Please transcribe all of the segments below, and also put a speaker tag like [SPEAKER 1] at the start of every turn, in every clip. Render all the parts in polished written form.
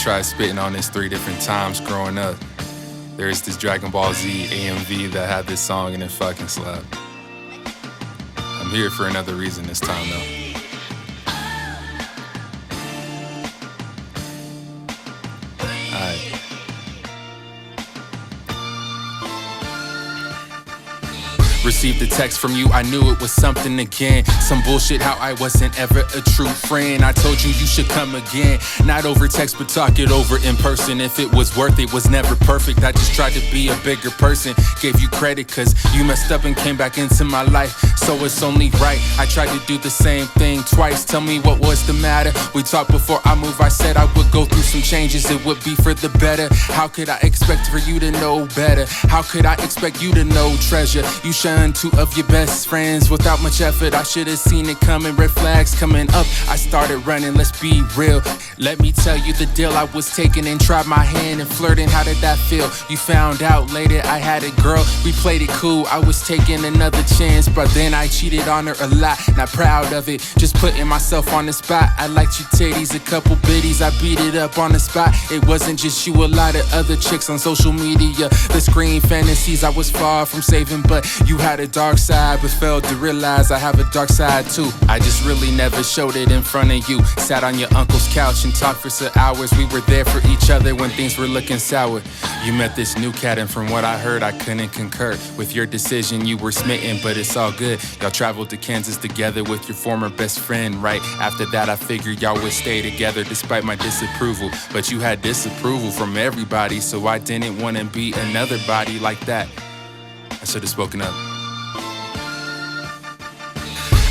[SPEAKER 1] tried spitting on this 3 different times growing up. There's this Dragon Ball Z AMV that had this song and it fucking slapped. I'm here for another reason this time though. Received a text from you, I knew it was something again. Some bullshit how I wasn't ever a true friend. I told you should come again. Not over text but talk it over in person. If it was worth it, was never perfect. I just tried to be a bigger person. Gave you credit cause you messed up and came back into my life. So it's only right, I tried to do the same thing twice. Tell me what was the matter. We talked before I moved, I said I would go through some changes. It would be for the better. How could I expect for you to know better? How could I expect you to know treasure? You shine 2 of your best friends without much effort. I should have seen it coming, red flags coming up. I started running, let's be real. Let me tell you the deal. I was taking and tried my hand and flirting. How did that feel? You found out later I had a girl. We played it cool, I was taking another chance, but then I cheated on her a lot. Not proud of it, just putting myself on the spot. I liked your titties, a couple biddies, I beat it up on the spot. It wasn't just you, a lot of other chicks on social media. The screen fantasies I was far from saving, but you had a dark side, but failed to realize I have a dark side too. I just really never showed it in front of you. Sat on your uncle's couch and talked for some hours. We were there for each other when things were looking sour. You met this new cat and from what I heard I couldn't concur with your decision. You were smitten, but it's all good. Y'all traveled to Kansas together with your former best friend. Right after that I figured y'all would stay together despite my disapproval. But you had disapproval from everybody, so I didn't want to be another body like that. I should have spoken up.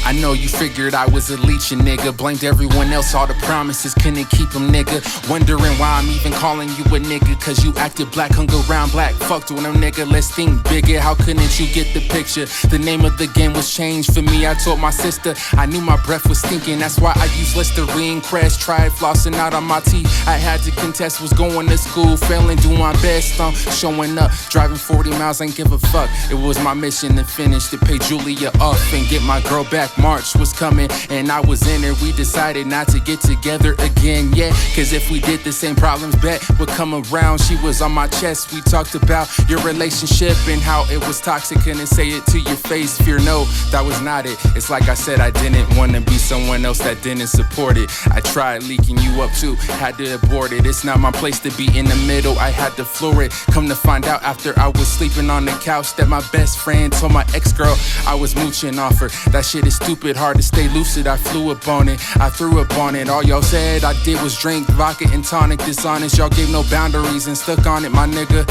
[SPEAKER 1] I know you figured I was a leeching nigga. Blamed everyone else, all the promises, couldn't keep them nigga. Wondering why I'm even calling you a nigga. Cause you acted black, hung around black. Fucked with them nigga, let's think bigger. How couldn't you get the picture? The name of the game was changed for me. I told my sister, I knew my breath was stinking. That's why I used Listerine, crash, tried flossing out on my teeth. I had to contest, was going to school, failing, doing my best on showing up. Driving 40 miles, ain't give a fuck. It was my mission to finish, to pay Julia off and get my girl back. March was coming and I was in her. We decided not to get together again, yeah. Cause if we did the same problems, bet would come around. She was on my chest. We talked about your relationship and how it was toxic. Couldn't say it to your face. Fear no, that was not it. It's like I said, I didn't want to be someone else that didn't support it. I tried leaking you up too, had to abort it. It's not my place to be in the middle, I had to floor it. Come to find out after I was sleeping on the couch that my best friend told my ex-girl I was mooching off her. That shit is stupid, hard to stay lucid. I flew up on it, I threw up on it. All y'all said I did was drink vodka and tonic. Dishonest, y'all gave no boundaries and stuck on it, my nigga.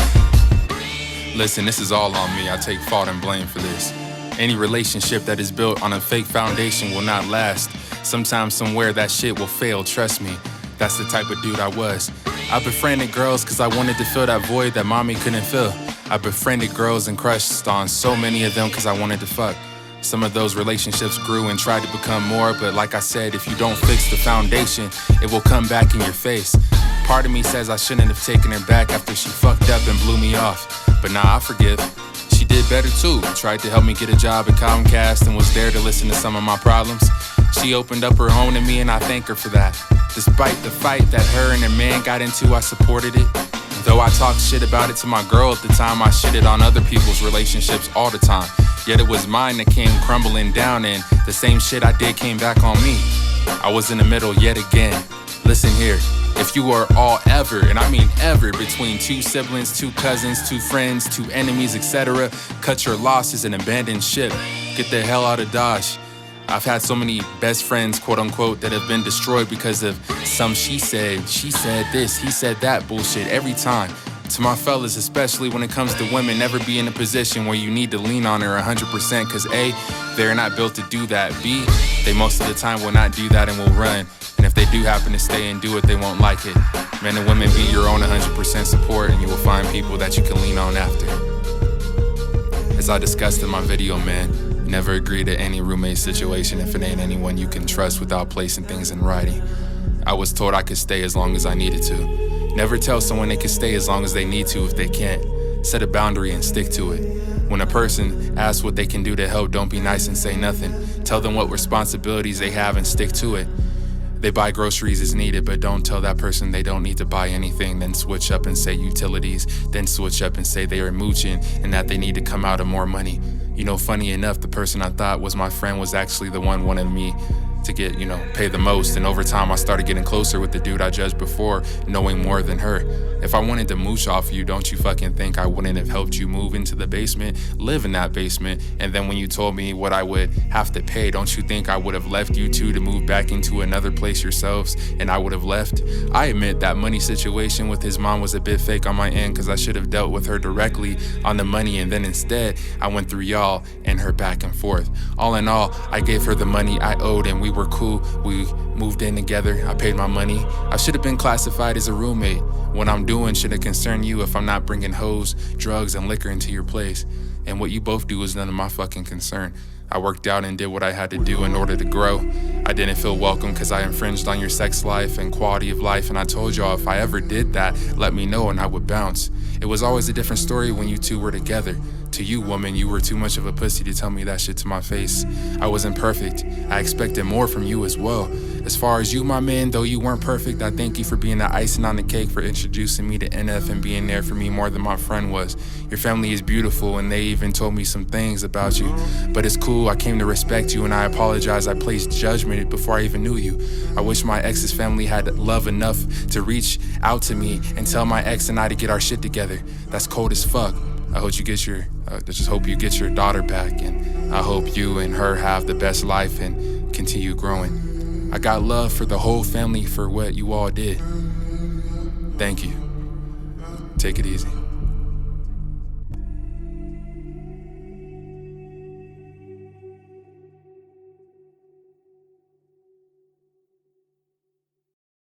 [SPEAKER 1] Listen, this is all on me. I take fault and blame for this. Any relationship that is built on a fake foundation will not last. Sometimes somewhere that shit will fail, trust me. That's the type of dude I was. I befriended girls cause I wanted to fill that void that mommy couldn't fill. I befriended girls and crushed on so many of them cause I wanted to fuck. Some of those relationships grew and tried to become more, but like I said, if you don't fix the foundation, it will come back in your face. Part of me says I shouldn't have taken her back after she fucked up and blew me off. But nah, I forgive. She did better too. Tried to help me get a job at Comcast and was there to listen to some of my problems. She opened up her home to me and I thank her for that. Despite the fight that her and her man got into, I supported it. Though I talked shit about it to my girl at the time, I shitted on other people's relationships all the time. Yet it was mine that came crumbling down and the same shit I did came back on me. I was in the middle yet again. Listen here, if you are all ever, and I mean ever, between 2 siblings, 2 cousins, 2 friends, 2 enemies, etc., cut your losses and abandon ship. Get the hell out of Dodge. I've had so many best friends, quote unquote, that have been destroyed because of some she said this, he said that bullshit every time. To my fellas, especially when it comes to women, never be in a position where you need to lean on her 100% cause A, they're not built to do that. B, they most of the time will not do that and will run. And if they do happen to stay and do it, they won't like it. Men and women, be your own 100% support and you will find people that you can lean on after. As I discussed in my video, man, never agree to any roommate situation if it ain't anyone you can trust without placing things in writing. I was told I could stay as long as I needed to. Never tell someone they can stay as long as they need to if they can't. Set a boundary and stick to it. When a person asks what they can do to help, don't be nice and say nothing. Tell them what responsibilities they have and stick to it. They buy groceries as needed, but don't tell that person they don't need to buy anything. Then switch up and say utilities. Then switch up and say they are mooching and that they need to come out of more money. You know, funny enough, the person I thought was my friend was actually the one wanting me to get, pay the most. And over time, I started getting closer with the dude I judged before, knowing more than her. If I wanted to mooch off you, don't you fucking think I wouldn't have helped you move into the basement, live in that basement? And then when you told me what I would have to pay, don't you think I would have left you two to move back into another place yourselves, and I would have left? I admit that money situation with his mom was a bit fake on my end, because I should have dealt with her directly on the money, and then instead, I went through y'all and her back and forth. All in all, I gave her the money I owed, and we were cool. We moved in together. I paid my money. I should have been classified as a roommate. What I'm doing should have concerned you if I'm not bringing hoes, drugs, and liquor into your place. And what you both do is none of my fucking concern. I worked out and did what I had to do in order to grow. I didn't feel welcome because I infringed on your sex life and quality of life, and I told y'all if I ever did that, let me know and I would bounce. It was always a different story when you two were together. To you, woman, you were too much of a pussy to tell me that shit to my face. I wasn't perfect. I expected more from you as well. As far as you, my man, though you weren't perfect, I thank you for being the icing on the cake, for introducing me to NF and being there for me more than my friend was. Your family is beautiful and they even told me some things about you. But it's cool, I came to respect you and I apologize I placed judgment before I even knew you. I wish my ex's family had love enough to reach out to me and tell my ex and I to get our shit together. That's cold as fuck. I just hope you get your daughter back, and I hope you and her have the best life and continue growing. I got love for the whole family for what you all did. Thank you. Take it easy.